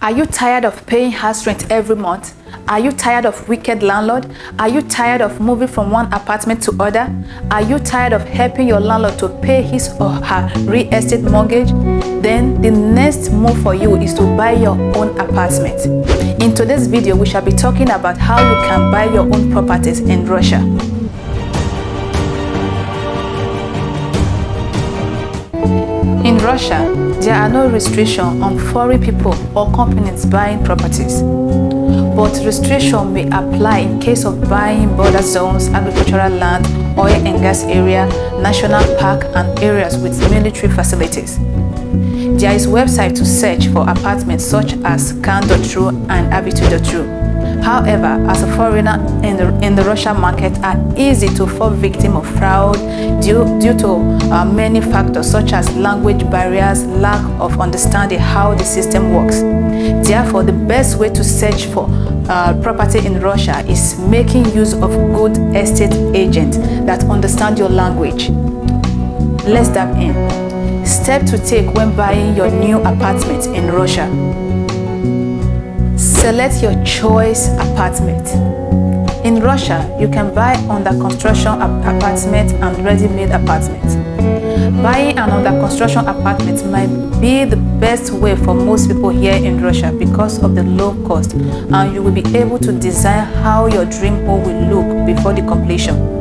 Are you tired of paying house rent every month? Are you tired of wicked landlord? Are you tired of moving from one apartment to other? Are you tired of helping your landlord to pay his or her real estate mortgage? Then the next move for you is to buy your own apartment. In today's video, we shall be talking about how you can buy your own properties in Russia. In Russia, there are no restrictions on foreign people or companies buying properties, but restrictions may apply in case of buying border zones, agricultural land, oil and gas area, national park, and areas with military facilities. There is a website to search for apartments such as Khan.ru and Avito.ru. However, as a foreigner in the Russian market are easy to fall victim of fraud due to many factors such as language barriers, lack of understanding how the system works. Therefore, the best way to search for property in Russia is making use of good estate agents that understand your language. Let's dive in. Step to take when buying your new apartment in Russia. Select your choice apartment. In Russia, you can buy under construction apartment and ready-made apartment. Buying an under construction apartment might be the best way for most people here in Russia because of the low cost, and you will be able to design how your dream home will look before the completion.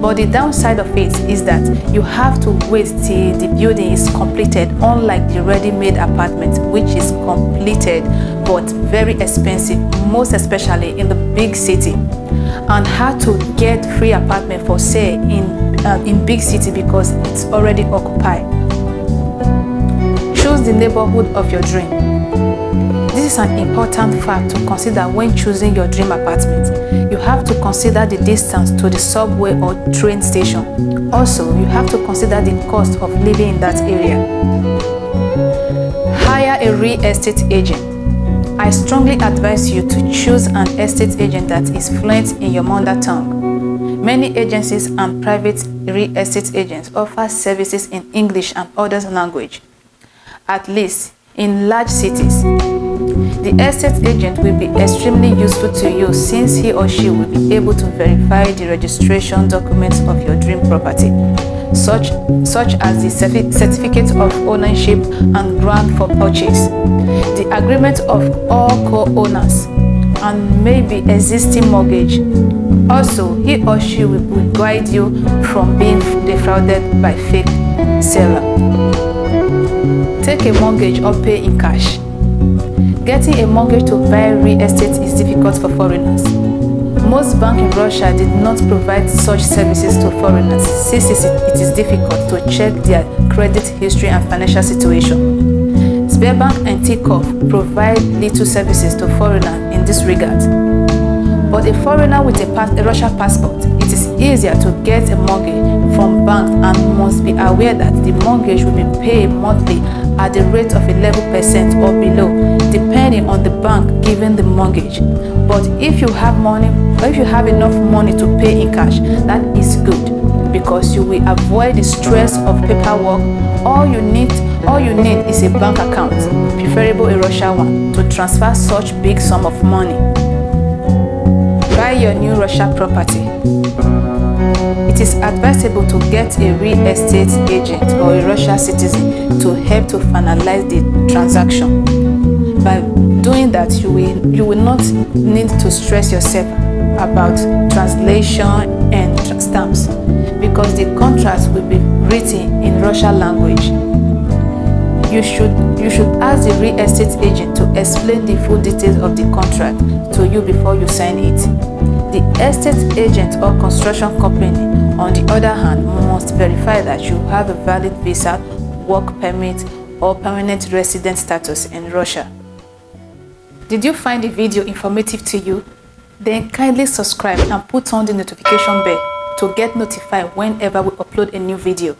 But the downside of it is that you have to wait till the building is completed, unlike the ready-made apartment, which is completed but very expensive, most especially in the big city, and how to get free apartment for sale in big city because it's already occupied. Choose the neighborhood of your dream. This is an important fact to consider when choosing your dream apartment. You have to consider the distance to the subway or train station. Also, you have to consider the cost of living in that area. Hire a real estate agent. I strongly advise you to choose an estate agent that is fluent in your mother tongue. Many agencies and private real estate agents offer services in English and other languages, at least in large cities. The estate agent will be extremely useful to you since he or she will be able to verify the registration documents of your dream property, such as the certificate of ownership and grant for purchase, the agreement of all co-owners, and maybe existing mortgage. Also, he or she will guide you from being defrauded by fake seller. Take a mortgage or pay in cash. Getting a mortgage to buy real estate is difficult for foreigners. Most banks in Russia did not provide such services to foreigners since it is difficult to check their credit history and financial situation. Sberbank and Tinkoff provide little services to foreigners in this regard. But a foreigner with a Russian passport, it is easier to get a mortgage from banks and must be aware that the mortgage will be paid monthly at the rate of 11% or below, depending on the bank giving the mortgage. But if you have enough money to pay in cash, that is good because you will avoid the stress of paperwork. All you need is a bank account, preferably a Russian one, to transfer such big sum of money. Buy your new Russia property. It is advisable to get a real estate agent or a Russian citizen to help to finalize the transaction. By doing that, you will not need to stress yourself about translation and stamps because the contract will be written in Russian language. You should ask the real estate agent to explain the full details of the contract to you before you sign it. The estate agent or construction company, on the other hand, must verify that you have a valid visa, work permit, or permanent resident status in Russia. Did you find the video informative to you? Then kindly subscribe and put on the notification bell to get notified whenever we upload a new video.